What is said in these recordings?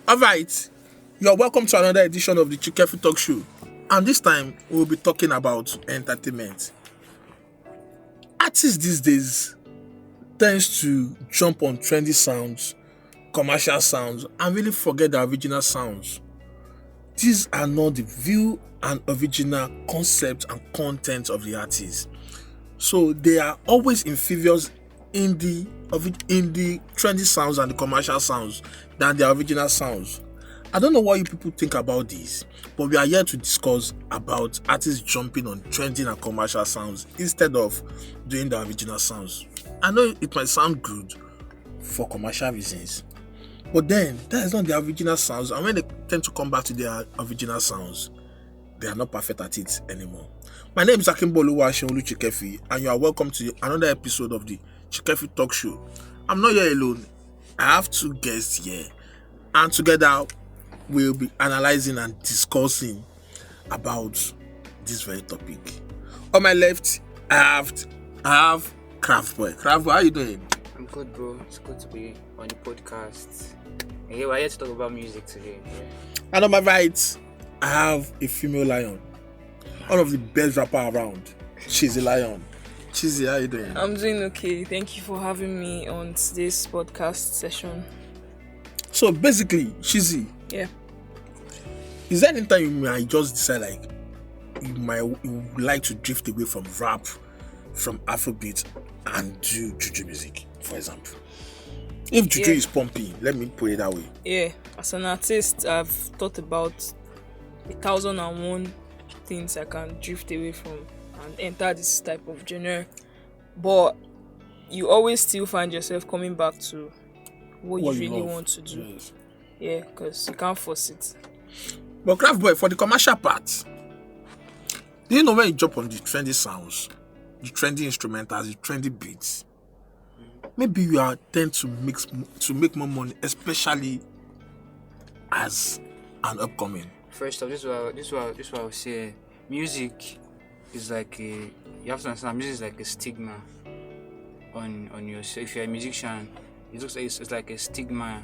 All right, you're welcome to another edition of the Chikefu Talk Show. And this time, we'll be talking about entertainment. Artists these days tends to jump on trendy sounds, commercial sounds, and really forget the original sounds. These are not the view and original concept and content of the artist. So they are always inferior in the trendy sounds and the commercial sounds than the original sounds. I don't know what you people think about this, but we are here to discuss about artists jumping on trending and commercial sounds instead of doing the original sounds. I know it might sound good for commercial reasons, but then that is not the original sounds, and when they tend to come back to their original sounds, they are not perfect at it anymore. My name is Akimboluwa Aseolu Chikefi, and you are welcome to another episode of the Chikefi Talk Show. I'm not here alone. I have two guests here, and together we'll be analyzing and discussing about this very topic. On my left, I have Craftboy. Craftboy, how you doing? I'm good, bro. It's good to be on the podcast. And we're here to talk about music today. Yeah. And on my right, I have a female lion. One of the best rapper around. Chizzy Lion. Chizzy, how you doing? I'm doing okay. Thank you for having me on this podcast session. So basically, Chizzy. Yeah. Is there any time you might just decide like you would like to drift away from rap, from Afrobeat, and do juju music, for example? If juju is pumping, let me put it that way. Yeah. As an artist, I've thought about 1,001 things I can drift away from and enter this type of genre, but you always still find yourself coming back to what you really want to do. Yes. Yeah, because you can't force it. But Craftboy, for the commercial part, do you know when you jump on the trendy sounds, the trendy instrumentals, the trendy beats, maybe you are tend to make more money, especially as an upcoming. First off, this is what I would say. Music is like you have to understand. Music is like a stigma on yourself. If you're a musician, it looks like it's like a stigma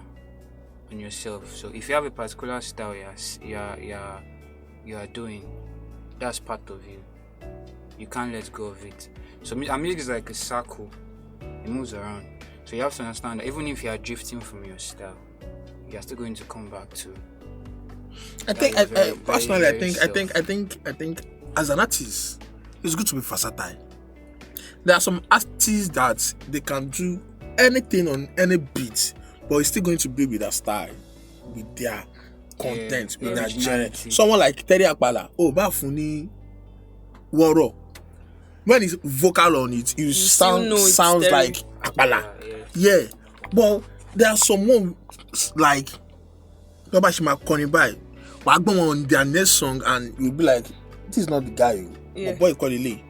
on yourself. So if you have a particular style you are doing, that's part of you. You can't let go of it. So music is like a circle. It moves around. So you have to understand that even if you are drifting from your style, you are still going to come back to. I think as an artist, it's good to be versatile. There are some artists that they can do anything on any beat, but it's still going to be with their style, with their content, with their genre. Someone like Terry Akpala, Bafuni Woro. When it's vocal on it, it sounds like Akpala. Yeah. But there are someone like Nobashima Konibai, on their next song, and you'll be like, this is not the guy. Yeah. Boy called Lee.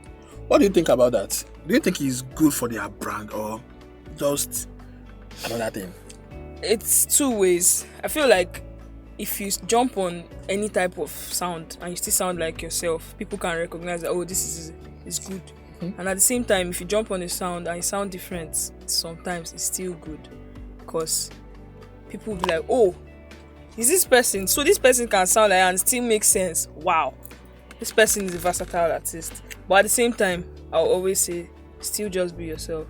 What do you think about that? Do you think he's good for their brand or just another thing? It's two ways. I feel like if you jump on any type of sound and you still sound like yourself, people can recognize that, this is good. Mm-hmm. And at the same time, if you jump on a sound and you sound different, sometimes it's still good, because people will be like, is this person? So this person can sound like and still make sense. Wow, this person is a versatile artist. But at the same time, I'll always say, still just be yourself.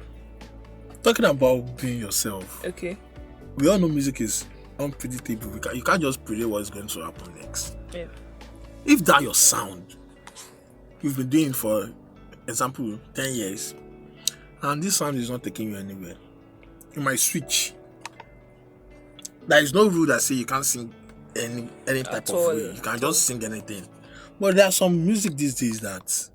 Talking about being yourself. Okay. We all know music is unpredictable. You can't just predict what is going to happen next. Yeah. If that your sound, you've been doing for example 10 years, and this sound is not taking you anywhere, you might switch. There is no rule that say you can't sing any type of way. You can just sing anything. But there are some music these days that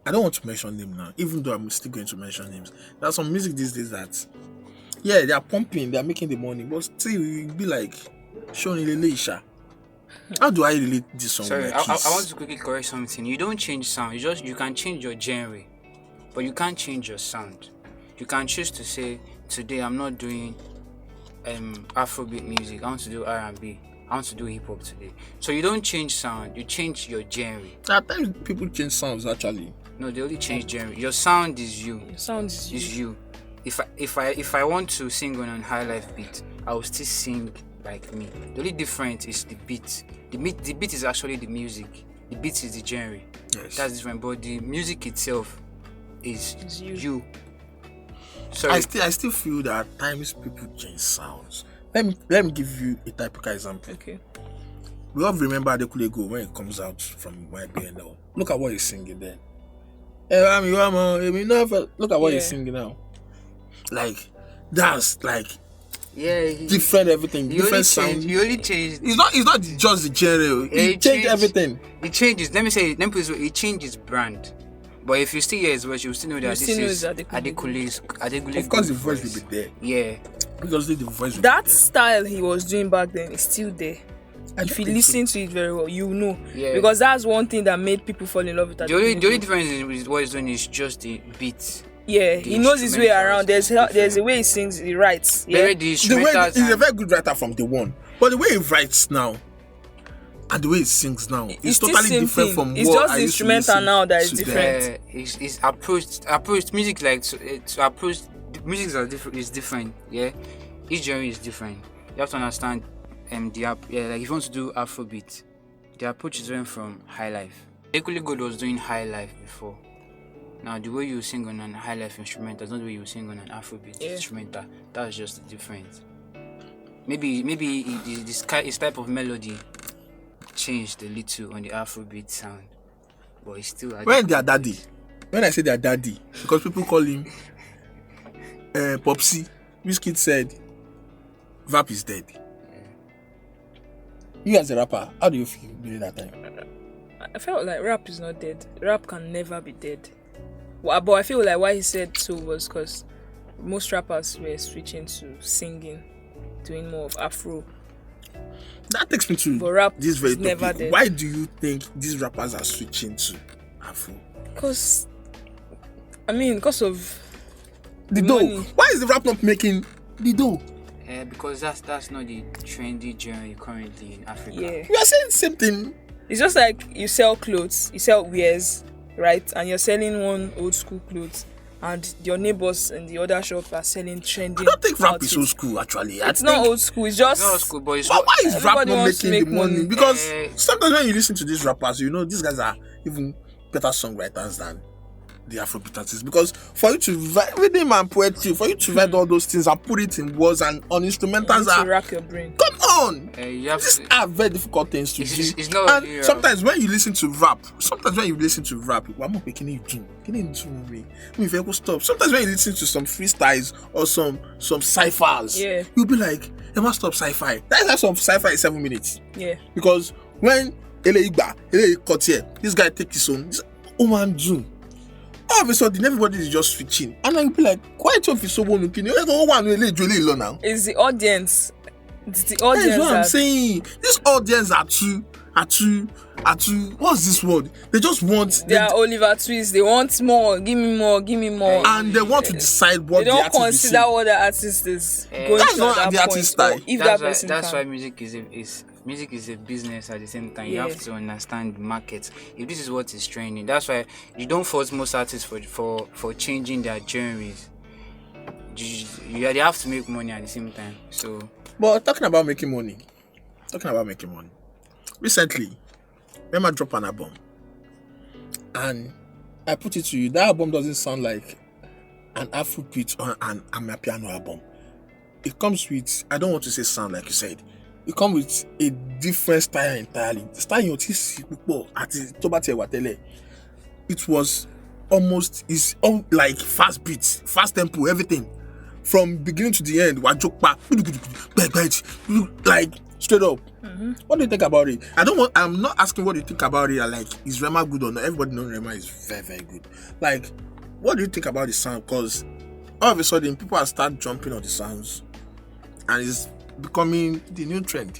I don't want to mention them now, even though I'm still going to mention names. There are some music these days that they are pumping, they are making the money, but still you'll be like, Shoni Leisha. How do I relate this song? Sorry, I want to quickly correct something. You don't change sound. You can change your genre, but you can't change your sound. You can choose to say, today I'm not doing Afrobeat music. I want to do R&B. I want to do hip hop today. So you don't change sound. You change your genre. At times people change sounds actually. No, they only change genre. Your sound is you. Your sound is you. If I want to sing on a high life beat, I will still sing like me. The only difference is the beat. The beat is actually the music. The beat is the genre. Yes. That's different. But the music itself is It's you. you. Sorry. I still feel that at times people change sounds. Let me give you a typical example. Okay. We all remember Adekunle Gold when it comes out from YBNL. Look at what he's singing there. Look at what he's singing now. Like that's like Yeah. different everything, He different only sound. changed. He only changed. It's not just the genre. Yeah, He changed everything. It changes. Let me put it this way, it changed brand. But if you still hear his voice, you still know that You this still know is it's Adekunle. Adekunle. Of course, the Gold voice will be there. Yeah. Because the voice will That be there. style he was doing back then is still there. I If don't you think so. listen to it very well, you know. Yeah. Because that's one thing that made people fall in love with that. The only difference is what he's doing is just the beat. Yeah, he knows his way instrumentals around. There's is a way he sings, he writes. Yeah. Yeah. The The way instrumentals. he's a very good writer from the one, but the way he writes now and the way he sings now is still totally same different thing. from It's what just I the used to instrumental listen now that is to different. then. His approach music like to approach music is different. Yeah, each genre is different. You have to understand like if you want to do Afrobeat, the approach is different from high life. Adekunle Gold was doing high life before. Now the way you sing on an high life instrumental is not the way you sing on an Afrobeat instrumental. That's just the difference. Maybe his type of melody changed a little on the Afrobeat sound, but it's still When they are daddy, when I say they are daddy, because people call him Popsy, Wizkid said Vap is dead. You as a rapper, how do you feel during that time? I felt like rap is not dead. Rap can never be dead. Well, but I feel like why he said so was because most rappers were switching to singing, doing more of Afro. That takes me to But rap this very is never topic. dead. Why do you think these rappers are switching to Afro? Because of The dough. money. Why is the rap not making the dough? because that's not the trendy genre currently in Africa. Yeah. You are saying the same thing. It's just like you sell clothes, you sell wares, right? And you're selling one old school clothes, and your neighbors in the other shop are selling trendy. I don't think rap is outfits. old school actually. It's not old school. It's just It's not school, but it's Why is rap Everybody not wants to making the make money? money. Because Eh. sometimes when you listen to these rappers, you know these guys are even better songwriters than the Afrobeat artists. Because for you to write rhythm and poetry, for you to write all those things and put it in words and on you instrumentals need to are rack your brain. come on. you have These to. are very difficult things to It's- do. it's not only and rap. sometimes when you listen to rap, I'm not making it do. Can you do me? If I go stop. Sometimes when you listen to some freestyles or some ciphers, Yeah. you'll be like, I must stop sci-fi. That's why some sci-fi is 7 minutes. Yeah. Because when Ele cut here, this guy take his own. This man do. All of a sudden, everybody is just switching, and I'll be like, "Quite of so one looking. Let's go one now." It's the audience. It's the That's audience what I'm that saying. This audience are too. What's this word? They just want. they are Oliver Twist. They want more. Give me more. Give me more. And they want to decide what They the don't artist will consider say. what the artist is going That's through not at the that artist point. style. Or if That's that why, person that's can. why music is a business at the same time. You Yeah. have to understand the market. If this is what is trending, that's why you don't force most artists for changing their genres. They have to make money at the same time. So But talking about making money, recently, Rema dropped an album, and I put it to you, that album doesn't sound like an Afrobeat or an Amapiano album. It comes with, I don't want to say sound like you said, it comes with a different style entirely. The style you see people at the it was almost like fast beats, fast tempo, everything. From beginning to the end, like straight up. What do you think about it? I'm not asking what you think about it. Like, is Rema good or not? Everybody knows Rema is very, very good. Like, what do you think about the sound? Because all of a sudden, people are start jumping on the sounds, and it's becoming the new trend.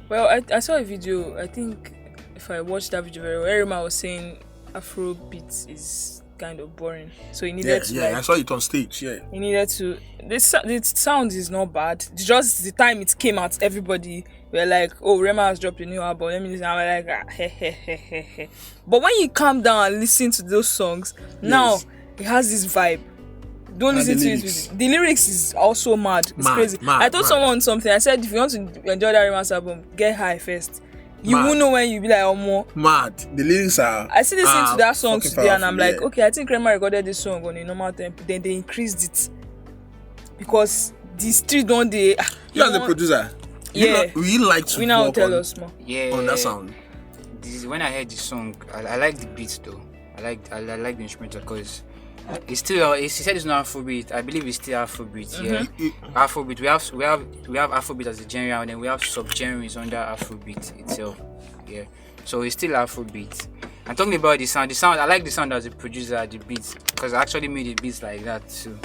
Well, I saw a video. I think if I watched that video very well, Rema was saying Afrobeat is kind of boring, so he needed to I saw it on stage. Yeah, he needed to. The sound is not bad. Just the time it came out, everybody were like, "Oh, Rema has dropped a new album. Let me listen." I'm like, "He he he he he." But when you calm down and listen to those songs, now Yes. it has this vibe. don't And listen the to lyrics. it. The lyrics is also mad. It's Mad, crazy. mad, I told mad. someone something. I said, if you want to enjoy that Rema's album, get high first. You Mad. won't know when you be like, oh more. Mad. The lyrics are. I still listen to that song fucking today, and I'm powerful, like, yeah. okay, I think Rema recorded this song on a normal tempo. Then they increased it because the street don't they. You as a producer, Yeah. we like to We now work tell on, us more. Yeah. on that sound. When I heard the song, I like the beat though. I like the instrumental because it's still. He said it's not Afrobeat. I believe it's still Afrobeat. Yeah, Afrobeat. We have Afrobeat as a genre, and then we have sub-genres under Afrobeat itself. Yeah, so it's still Afrobeat. And talking about the sound, I like the sound as a producer, the beats, because I actually made the beats like that too.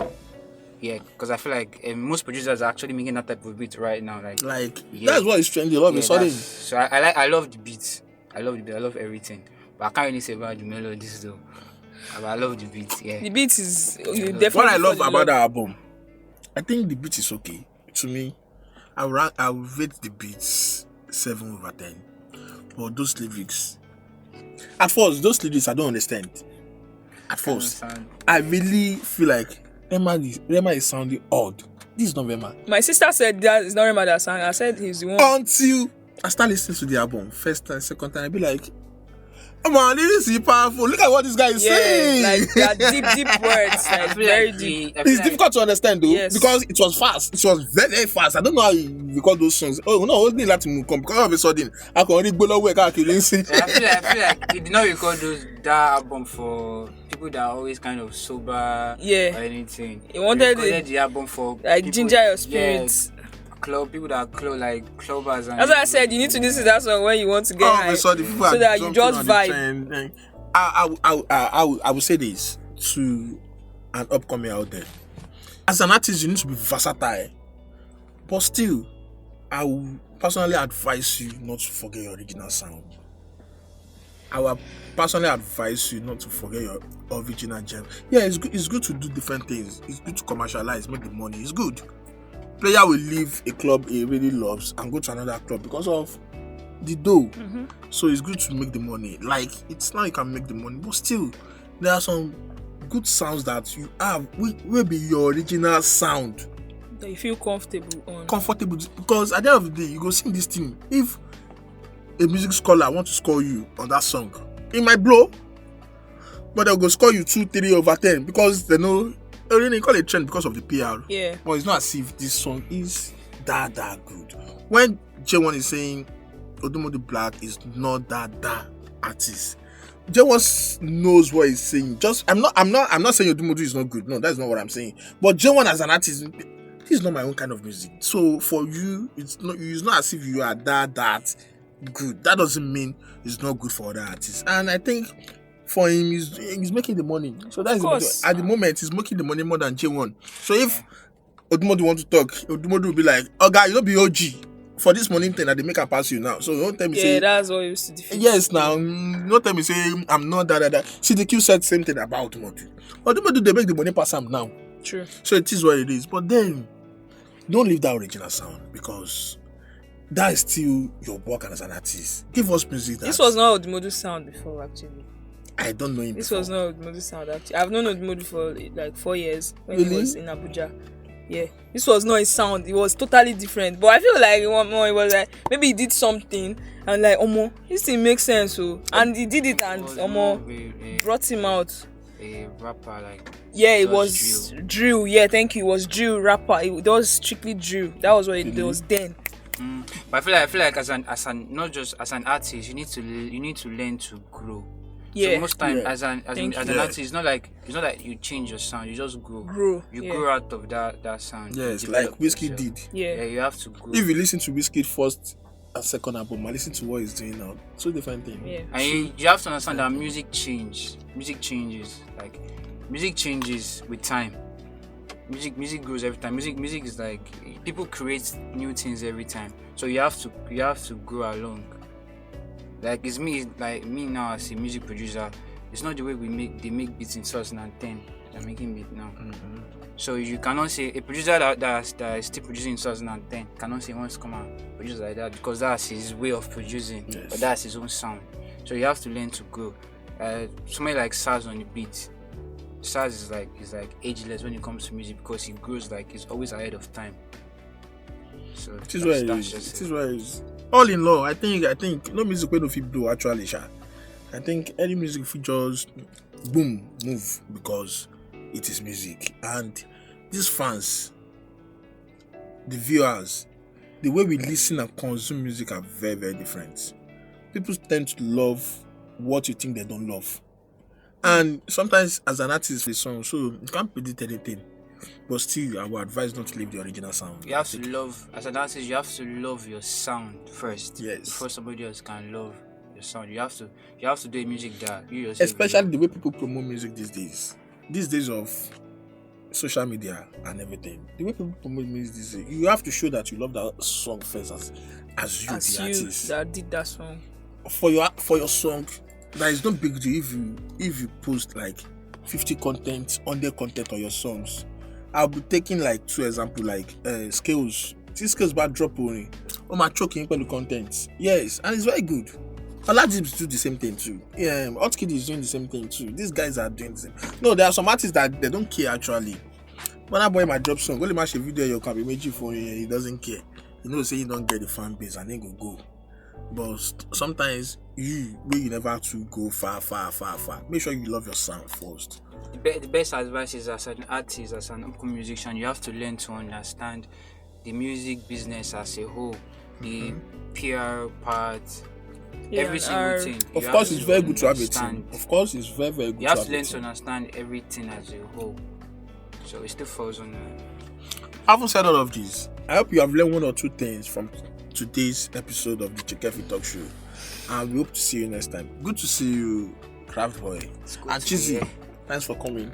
Yeah, because I feel like most producers are actually making that type of beat right now. Like Yeah. that's what is trendy. All of a sudden, So I love the beats. I love the beat. I love everything. But I can't really say about the melodies though. But I love the beats. Yeah. The beat is you What definitely. what I love fall in about that album, I think the beat is okay. To me, I will rate the beats 7/10. But those lyrics, at first, those lyrics I don't understand. At first, Sound- I really feel like Rema is sounding odd. This is not Rema. My sister said that it's not Rema that sang. I said he's the one. Until I start listening to the album, first time, second time, I be like, come on, this is powerful. Look at what this guy is saying. like they are deep words, I like feel very like deep. It's difficult to understand though, Yes. because it was fast. It was very, very fast. I don't know how you record those songs. Oh no, only Latin will come because all of a sudden I can only go away. I feel like he did not record that album for people that are always kind of sober Yeah. or anything. He wanted recorded the album for like people, ginger your spirits. people that are like clubbers and That's why I said you need to listen to that song when you want to get All of high, a sudden, people so are that you jumping just on the vibe. trend. I will say this to an upcoming out there. As an artist, you need to be versatile, but still, I will personally advise you not to forget your original sound. I will personally advise you not to forget your original gem. Yeah, it's good to do different things. It's good to commercialize, make the money. It's good. Player will leave a club he really loves and go to another club because of the dough. So it's good to make the money. Like, it's not you can make the money, but still, there are some good sounds that you have will be your original sound. That you feel comfortable on. Comfortable, because at the end of the day, you go sing this thing. If a music scholar want to score you on that song, it might blow, but they'll go score you 2-3/10 because they know they call it trend because of the PR. Yeah. But it's not as if this song is that good. When J1 is saying Odumodu Black is not that artist, J1 knows what he's saying. I'm not saying Odumodu is not good. No, that's not what I'm saying. But J1 as an artist, this is not my own kind of music. So for you, it's not as if you are that good. That doesn't mean it's not good for other artists. And I think for him, he's making the money. So that's at the moment he's making the money more than J1. So if Odumodu want to talk, Odumodu will be like, "Oh guy, you don't be OG for this money thing that they make a pass you now." So don't tell me say that's what you used to defeat. yes now. Don't tell me say I'm not that. CDQ said same thing about Odumodu. Odumodu they make the money pass him now. True. So it is what it is. But then don't leave that original sound because that is still your work as an artist. Give us music. This was not Odumodu's sound before, actually. I don't know him. This before. was not Odumodu's sound, actually. I've known Odumodu for like 4 years when Really? he was in Abuja. Yeah, this was not his sound. It was totally different. But I feel like it was like maybe he did something and like this thing makes sense. So and he did it and brought him out. A rapper like. Yeah, it was drill. Yeah, thank you. It was drill rapper. It was strictly drill. That was what it was then. But I feel like as an not just as an artist, you need to learn to grow. Yeah. So most time Yeah. as an artist, it's not like you change your sound. You just grow. Grow out of that sound. Yes, Develop like Whiskey yourself. did. Yeah. You have to grow. If you listen to Whiskey first and second album, I listen to what he's doing now. Two different things. Yeah. And you have to understand that music changes. Like music changes with time. Music grows every time. Music is like people create new things every time. So you have to grow along. Like it's me now as a music producer. It's not the way they make beats in 2010. They're making beat now. So you cannot say a producer that is still producing in 2010 cannot say he wants to come and produce like that because that's his way of producing, Yes. but that's his own sound. So you have to learn to grow. Somebody like Saz on the beat. SARS is like ageless when it comes to music because it grows like it's always ahead of time. So It is what it that's is. just It is what it is. All in all, I think no music wey no fit blow actually, sha. I think any music fit just boom move because it is music, and these fans, the viewers, the way we listen and consume music are very, very different. People tend to love what you think they don't love. And sometimes as an artist with song, so you can't predict anything. But still, I would advise not to leave the original sound. you have to love as an artist. You have to love your sound first. Yes. Before somebody else can love your sound, you have to do a music that you yourself. Especially the way people promote music these days of social media and everything. The way people promote music these days, you have to show that you love that song first as you, As the you artist. that did that song. For your song, there is no big deal if you post like 50 content, 100 content on your songs. I'll be taking like 2 examples, like Skills. This Skills bad drop only. Oh my choking the content. Yes, and it's very good. Oladips do the same thing too. Yeah, Hotkid is doing the same thing too. These guys are doing the same. No, there are some artists that they don't care actually. When that boy might drop song, only match a video you can be making for him, he doesn't care. You know, say you don't get the fan base and then go. But sometimes you never have to go far. Make sure you love your sound first. The best advice is as an artist, as an upcoming musician, you have to learn to understand the music business as a whole, the PR part, every single thing. Of course, it's very good to have a team. Of course, it's very, very good You have to have learn a to team. understand everything as a whole. So it still falls on Having said all of this, I hope you have learned 1 or 2 things from today's episode of the Chikefi Talk Show. And we hope to see you next time. Good to see you, Craft Boy. And Chizzy, thanks for coming.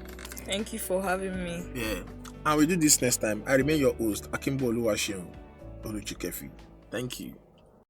Thank you for having me. Yeah. And we do this next time. I remain your host, Akimbo Oluwaseun Oluchikefi. Thank you.